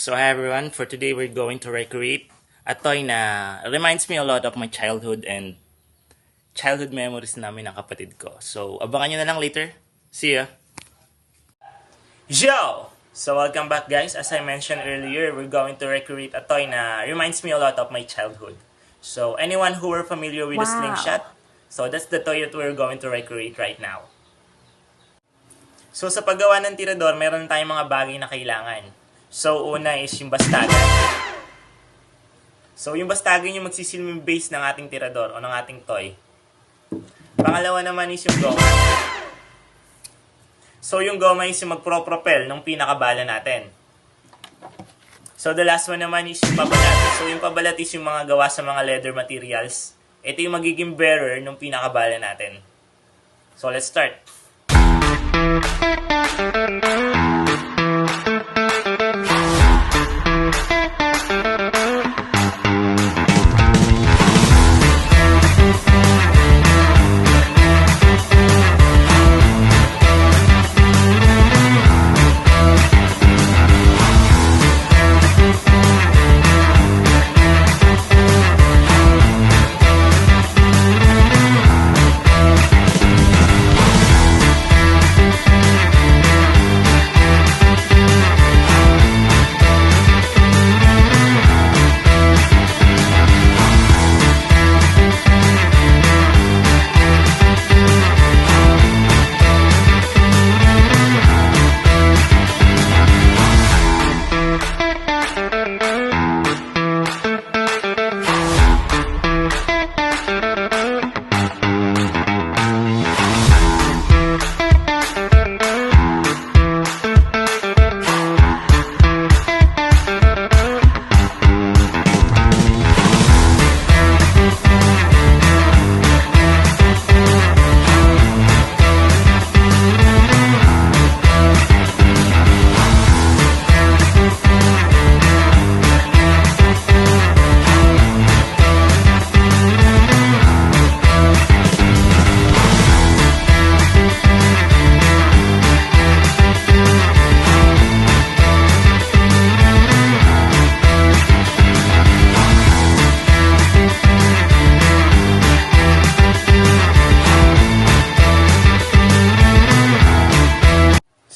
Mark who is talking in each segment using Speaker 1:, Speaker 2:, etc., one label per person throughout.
Speaker 1: So hi everyone, for today we're going to recreate a toy na reminds me a lot of my childhood and childhood memories namin ng kapatid ko. So abangan nyo na lang later. See ya! Yo! So welcome back guys. As I mentioned earlier, we're going to recreate a toy na reminds me a lot of my childhood. So anyone who were familiar with the slingshot, so that's the toy that we're going to recreate right now. So sa paggawa ng tirador, meron tayong mga bagay na kailangan. So una is yung bastagan. So yung bastagan yung magsisilbing base ng ating tirador o ng ating toy. Pangalawa naman is yung goma. So yung goma is yung magpro-propel ng pinakabala natin. So the last one naman is yung pabalat. So yung pabalat is yung mga gawa sa mga leather materials. Ito yung magiging bearer ng pinakabala natin. So let's start.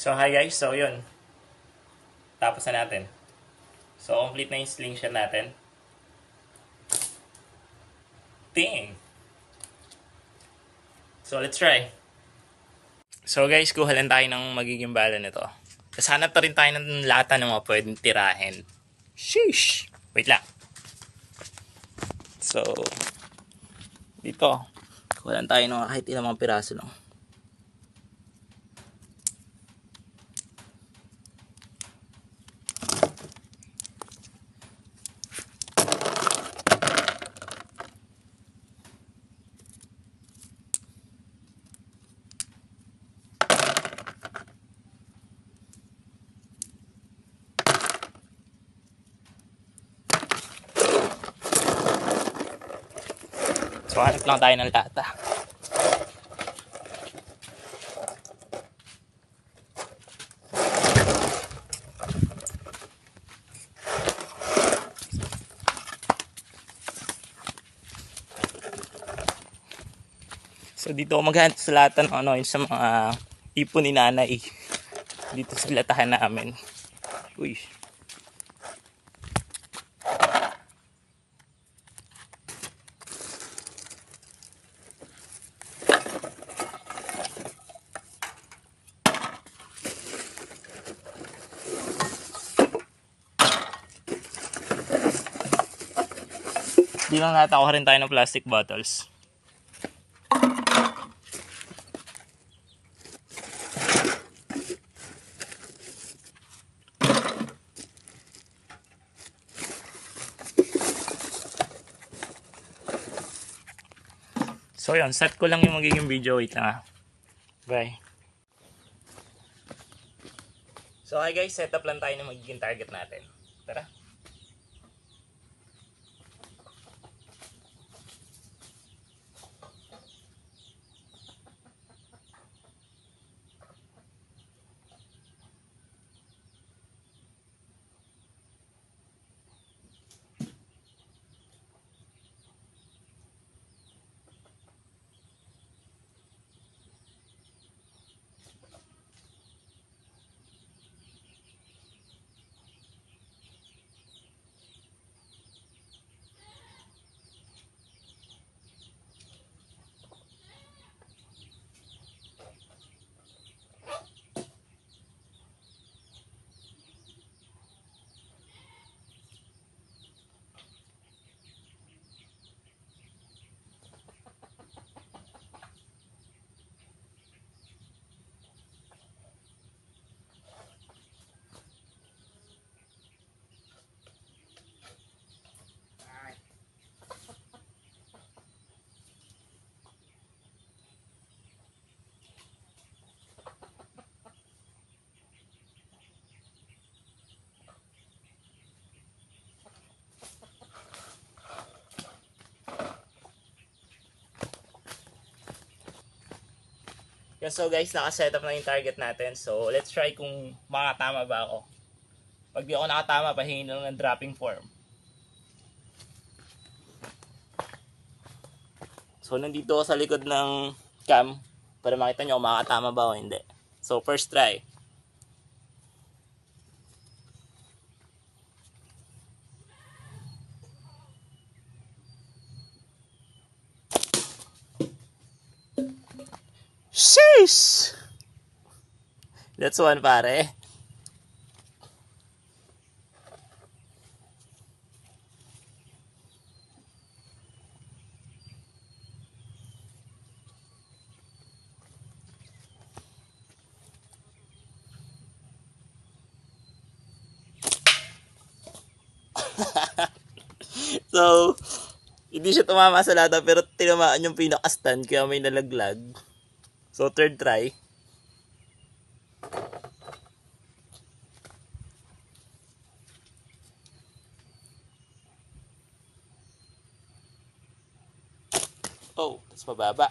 Speaker 1: So hi guys, so yun. Tapos na natin. So complete na yung slingshot natin. Dang! So let's try. So guys, kuha lang tayo ng magiging bala nito. Tapos hanap pa rin tayo ng lata ng mga pwedeng tirahin. Sheesh! Wait lang. So, dito. Kuha lang tayo ng kahit ilang mga piraso lang. So, hanap lang tayo ng lata. So, dito ako maghanap sa lata ng yung sa mga ipon ni nanay. Dito sa latahan namin. Uy. Di lang natakuha rin tayo ng plastic bottles. So yun, set ko lang yung magiging video. Wait lang. Bye. So hi guys, set up lang tayo ng magiging target natin. Tara. Yan, so guys, nakaset up na yung target natin. So, let's try kung makatama ba ako. Pag di ako nakatama, pahingin lang ng dropping form. So, nandito ako sa likod ng cam para makita nyo kung makatama ba o hindi. So, first try. Sheesh! That's one, pare. So, hindi siya tumama sa lata pero tinamaan yung pinaka-stand kaya may nalaglag. So, third try. Oh, that's mababa.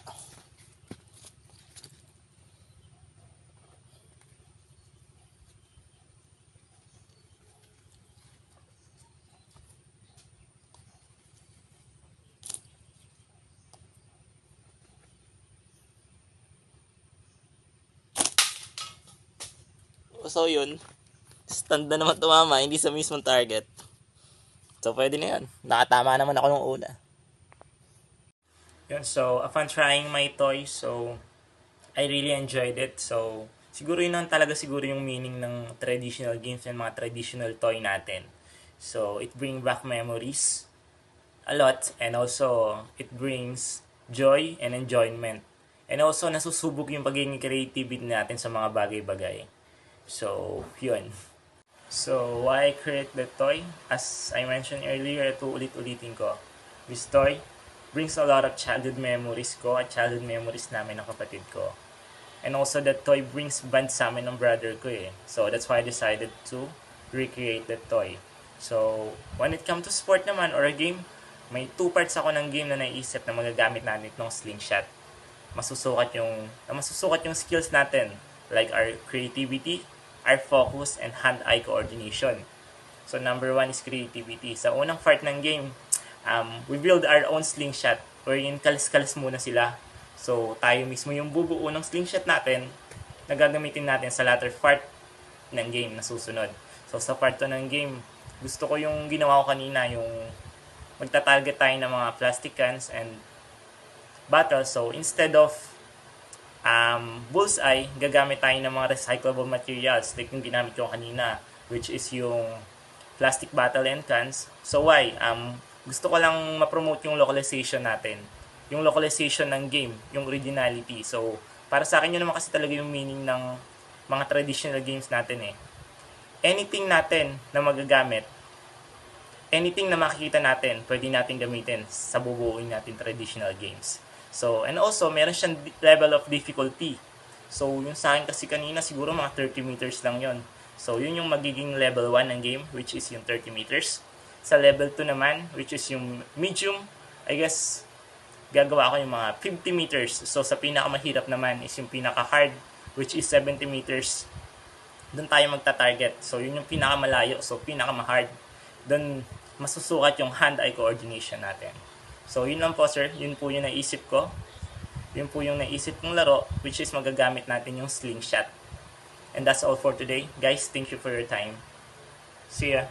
Speaker 1: So, yun. Stand na naman tumama, hindi sa mismong target. So, pwede na yun. Nakatama naman ako nung una. Yun, so, upon trying my toy, so, I really enjoyed it. So, siguro yun lang talaga siguro yung meaning ng traditional games and mga traditional toy natin. So, it brings back memories a lot and also it brings joy and enjoyment. And also, nasusubok yung pagiging creativity natin sa mga bagay-bagay. So, yun. So, why I create the toy? As I mentioned earlier, ito ulit-ulitin ko. This toy brings a lot of childhood memories ko at childhood memories namin ng kapatid ko. And also, that toy brings band sa amin ng brother ko eh. So, that's why I decided to recreate that toy. So, when it comes to sport naman or a game, may 2 parts ako ng game na naisip na magagamit natin itong slingshot. Masusukat yung skills natin, like our creativity, our focus, and hand-eye coordination. So, number 1 is creativity. Sa unang part ng game, we build our own slingshot wherein kalis-kalis muna sila. So, tayo mismo yung bubuo ng slingshot natin na gagamitin natin sa latter part ng game na susunod. So, sa part 2 ng game, gusto ko yung ginawa ko kanina, yung magta-target tayo ng mga plastic cans and bottles. So, instead of bullseye, gagamit tayo ng mga recyclable materials like yung ginamit ko kanina, which is yung plastic bottle and cans. So why? Gusto ko lang ma-promote yung localization natin. Yung localization ng game, yung originality. So, para sa akin yun naman kasi talaga yung meaning ng mga traditional games natin eh. Anything natin na magagamit, anything na makikita natin, pwede natin gamitin sa bubuuin natin traditional games. So, and also, meron siyang level of difficulty. So, yung sa akin kasi kanina, siguro mga 30 meters lang yon. So, yun yung magiging level 1 ng game, which is yung 30 meters. Sa level 2 naman, which is yung medium, I guess, gagawa ko yung mga 50 meters. So, sa pinakamahirap naman is yung pinaka-hard, which is 70 meters. Doon tayo magta-target. So, yun yung pinakamalayo. So, pinakamahard. Doon, masusukat yung hand-eye coordination natin. So, yun lang po sir. Yun po yung naisip ko. Yun po yung naisip kong laro, which is magagamit natin yung slingshot. And that's all for today. Guys, thank you for your time. See ya!